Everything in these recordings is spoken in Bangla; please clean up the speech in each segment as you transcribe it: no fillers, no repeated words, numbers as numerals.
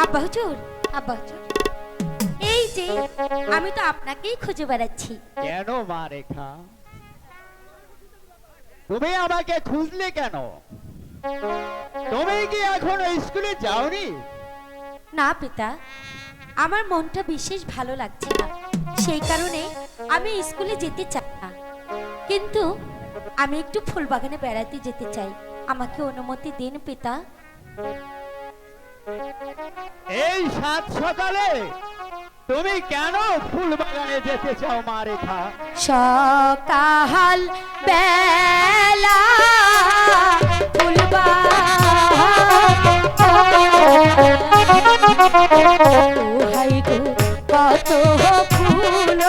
আব্বা হুজুর, আব্বা হুজুর, এই যে আমি তো আপনাকেই খুঁজে বেড়াচ্ছি। কেন মা রেখা, তুমি আমাকে খুঁজলে কেন? তুমি কি এখনো স্কুলে যাওনি? না পিতা, আমার মনটা বিশেষ ভালো লাগছে না, সেই কারণে আমি স্কুলে যেতে চাই না। কিন্তু আমি একটু ফুলবাগানে বেড়াতে যেতে চাই, আমাকে অনুমতি দিন পিতা। এই সাত সকালে তুমি কেন ফুল বাগানে যেতে চাও মা রেখা? সকাল বেলা ফুলবাগান কত ফুল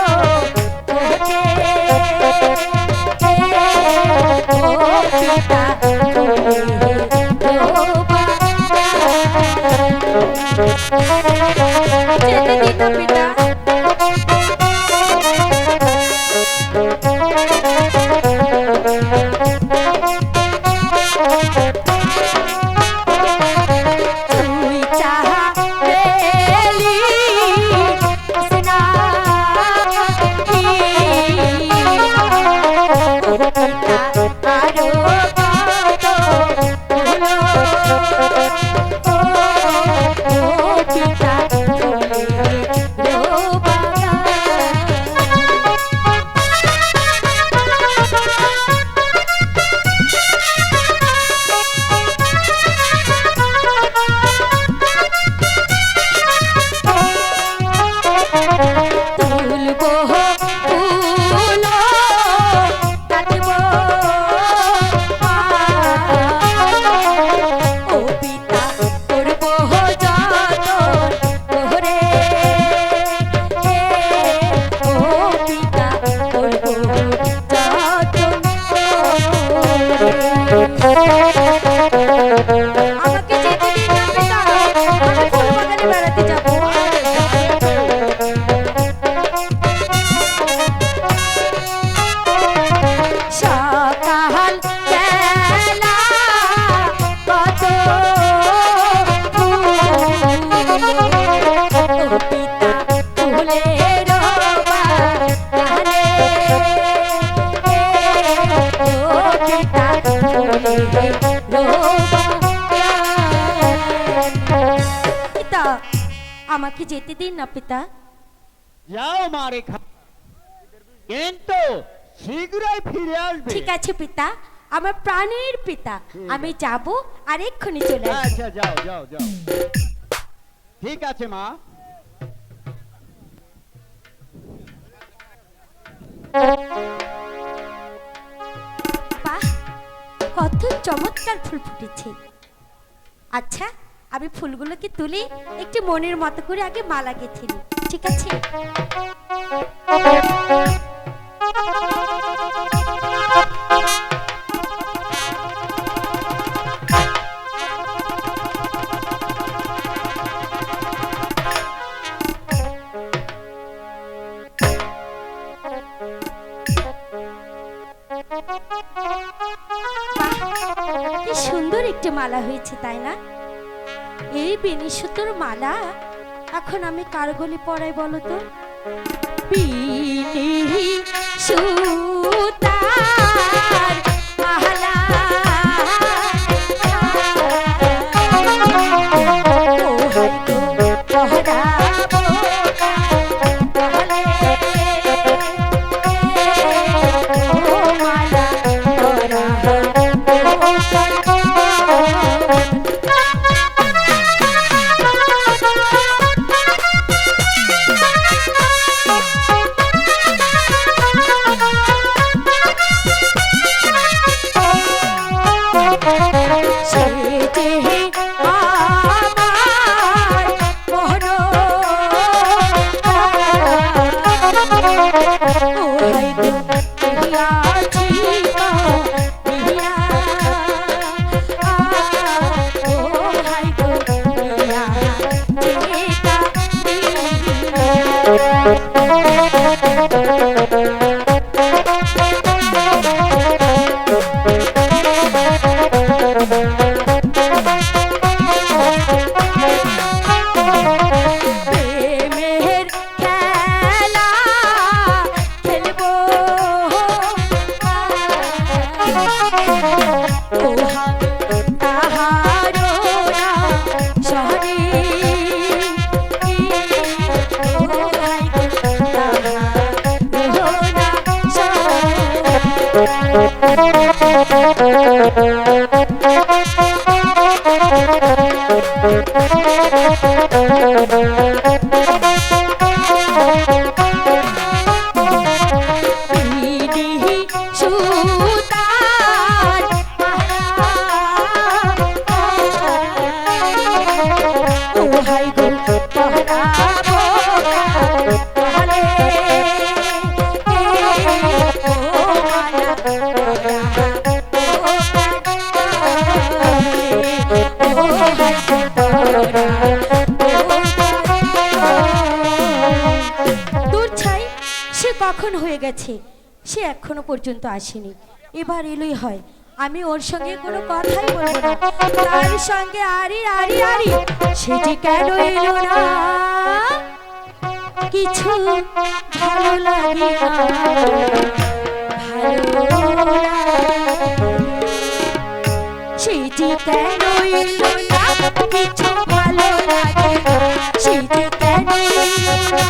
পিতা। আমাকে যেতে দিন না পিতা। যাও মা রেখা, কিন্তু শীঘ্রই ফিরে আসবে। ঠিক আছে পিতা, আমার প্রাণের পিতা, আমি যাব আর এক্ষুনি চলে আসব। আচ্ছা যাও যাও যাও, ঠিক আছে মা। বাহ, কত চমৎকার ফুল ফুটেছে। আচ্ছা, আমি ফুলগুলোকে তুলে একটু মনের মতো করে আগে মালা গেঁথে নিই, ঠিক আছে? কি সুন্দর একটি মালা হয়েছে, তাই না? এই বেনি সুতোর মালা এখন আমি কার গলে পরাই বলো তো? বেনি সুতার মালা বিদেহী সুতার ও হাই গো পহরাবো কালে ও মালা দূর ছাই, সে কখন হয়ে গেছে, সে এখনো পর্যন্ত আসেনি। এবার এলোই হয়, আমি ওর সঙ্গে কোনো কথাই বলবো না। তার সঙ্গে আরি আরি আরি, সে যে কেন এলো না, কিছু ভালো লাগে না, ভালো লাগে। সে যে কেন এলো না, কিছু ভালো লাগে না, সে যে কেন এলো না,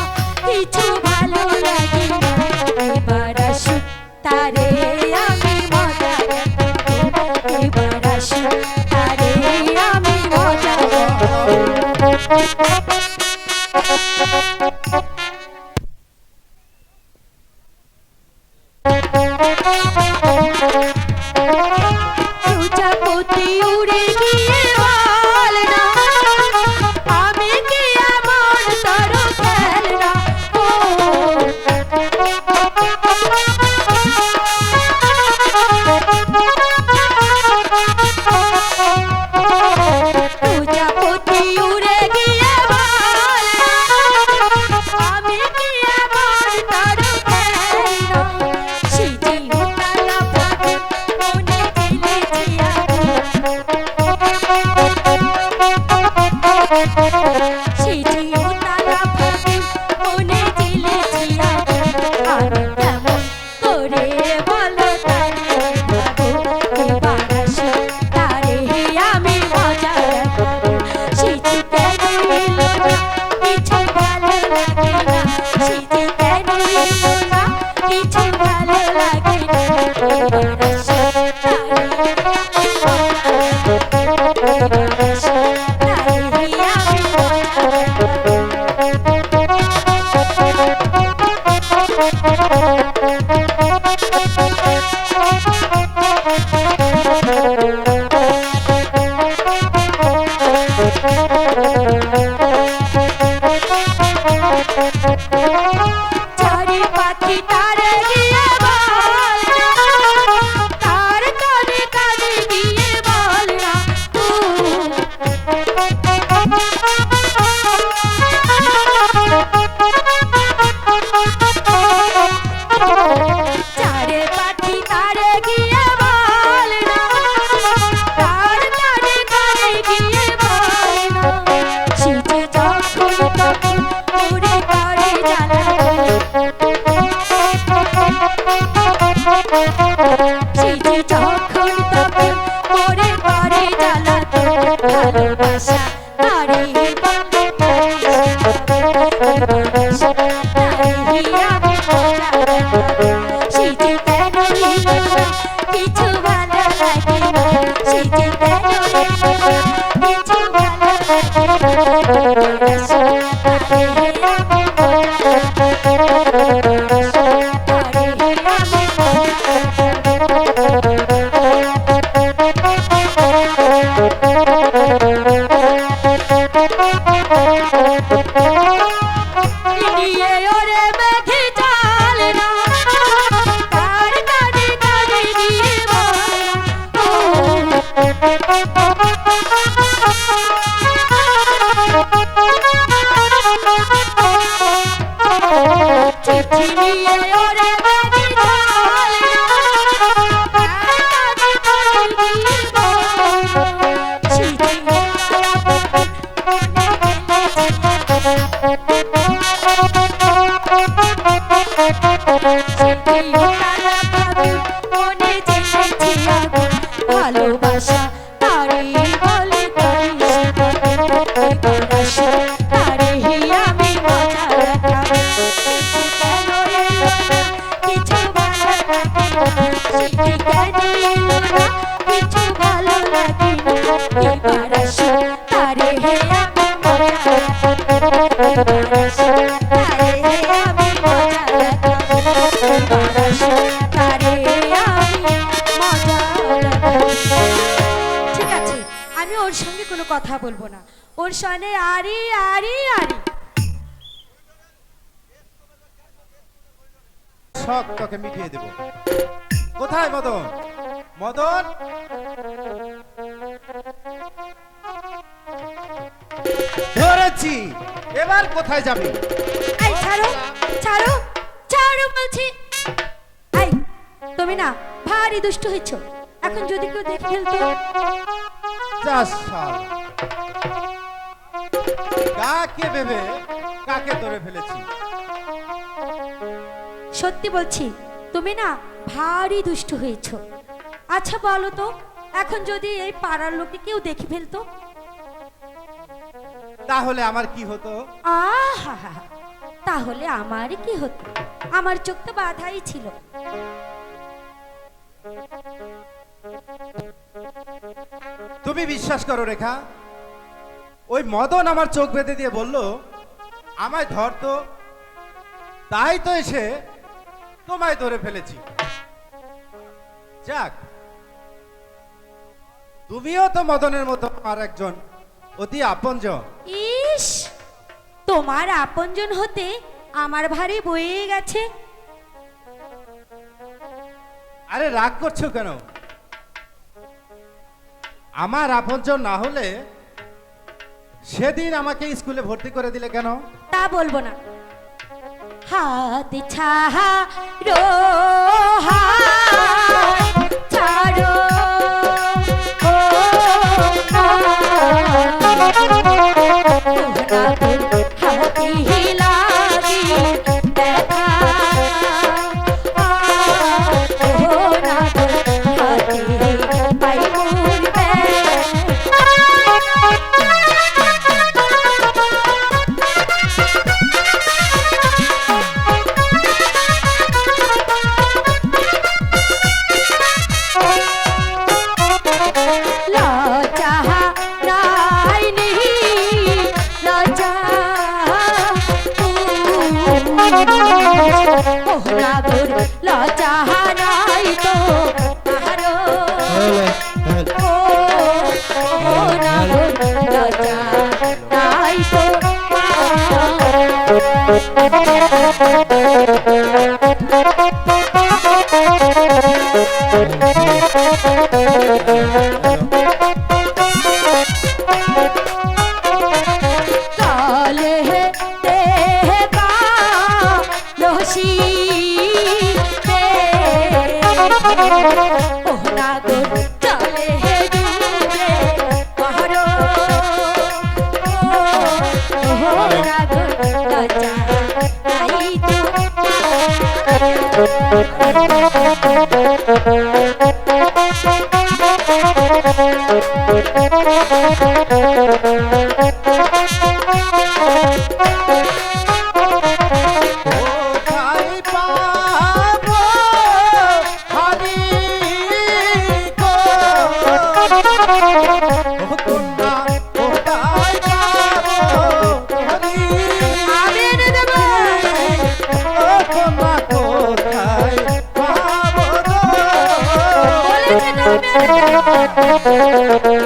কিছু ভালো লাগে না। এবার আসুক তারে আমি মজা দেবো, এবার আসুক তারে আমি মজা প্রজাপতি উড়ে গিয়ে বল না, আমি কি এমন তোর খেলনা। ও প্রজাপতি উড়ে গিয়ে বল না, আমি কি এমন তোর খেলনা। সে যে উতালা ফাগুন, মনে জ্বেলেছে আগুন। সে যে উতালা ফাগুন, মনে জ্বেলেছে আগুন। আমি কেমন করে বলো তারে ভাবো, এবার আসুক তারে আমি মজা দেখাবো। সে যে কেন এলো না, কিছু ভালো লাগে না, সে যে কেন এলো না, কিছু ভালো লাগে না। এবার আসুক তারে আমি মজা দেখাবো, এবার আসুক তারে আমি মজা দেখাবো। চারি পাখি তারে গিয়ে বল না, তার কানে কানে গিয়ে বল না। চারে পাখি তারে গিয়ে বল না, তার কানে কানে গিয়ে বল না। সে যে যখন তখন উড়ে করে জ্বালা, সে যে যখন তখন মরে করে জ্বালা। ভালোবাসা তারে বলে ভালোবাসা তারে আমি মজা দেখাবো। সে যে কেন এলো না, কিছু ভালো লাগে না, সে যে কেন এলো না, কিছু ভালো লাগে না। এবার আসুক তারে আমি মজা দেখাবো, তারে আমি মজা নিয়ে ওরে মেঘে চাল না, তার কানে কানে গিয়ে বল না। চিঠি নিয়ে ওরে মেঘে চাল না, তার কানে কানে গিয়ে বল না। সে যে উতালা ফাগুন, মনে জ্বেলেছে আগুন। ভালোবাসা তারে বলে করিস ভালো, এবার আসুক তারে আমি মজা দেখাবো। সে যে কেন এলো হে আমি মজা তারে হে আমি মজা তারে আমি মজা। ঠিক আছে, আমি ওর সঙ্গে কোনো কথা বলবো না, ওর সঙ্গে আরি আরি আরি। শখ তোকে মিটিয়ে দেব। কোথায় মদন? মদন, ধরেছি। এবার কোথায় যাবি? এই ছাড়ো ছাড়ো ছাড়ো বলছি। এই তুমি না ভারী দুষ্ট হয়েছো, এখন যদি কেউ দেখে ফেলতো। যাস শালা। কাকে ভেবে কাকে ধরে ফেলেছি? সত্যি বলছি তুমি না ভারী দুষ্ট হয়েছো। আচ্ছা বলো তো, এখন যদি এই পাড়ার লোকে কেউ দেখে ফেলতো? তাহলে আমার কি হতো? আহা, তাহলে আমার কি হতো? আমার চোখ তো বাধাই ছিল। তুমি বিশ্বাস করো রেখা, ওই মদন আমার চোখ বেঁধে দিয়ে বলল আমায় ধরতো, তাই তো এসে তোমায় ধরে ফেলেছি। যাক, তুমিও তো মদনের মতো আর একজন অতি আপনজন। ইস, তোমার আপনজন হতে আমার ভারী বয়ে গেছে। আরে রাগ করছো কেন? আমার আপনজন না হলে সেদিন আমাকে স্কুলে ভর্তি করে দিলে কেন? তা বলবো না। হাত ছাড়ো হাত ছাড়ো ও হাতি লাগি ব্যথা ও না হাতি পাই মুরবে। লজাহারাই তো তাহারো ও নাগর লজাহারাই তো কালে দেবা লহসি কোথায় পাবো হারি গো? ও কন্যা, কোথায় পাবো হারি? আমি এনে দেবো। ও কন্যা, কোথায় পাবো গো? বলেছে তো আমি এনে তুমি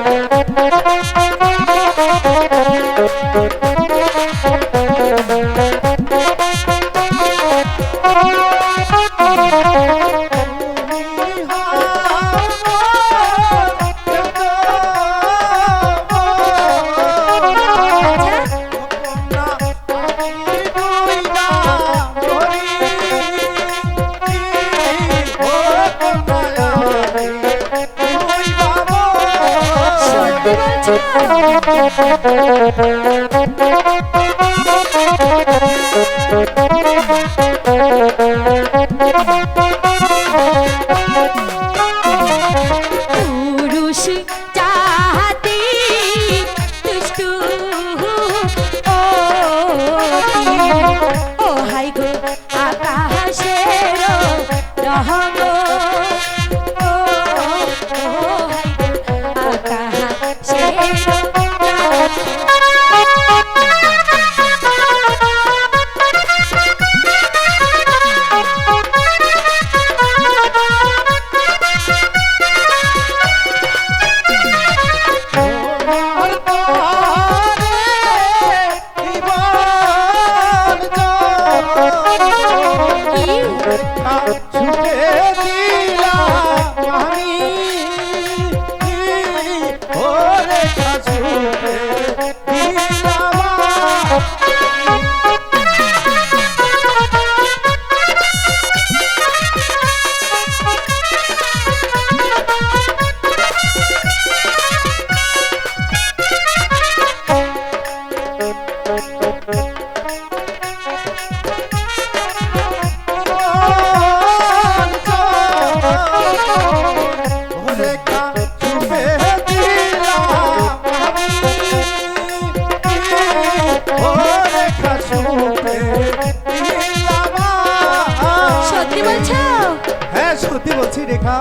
পুরুষ চাহাতি দুষ্টু ও হাই গো আকাশের রহঙ্গ ও হাই গো আকাশের সত্যি বলছো? হ্যাঁ সত্যি বলছি রেখা।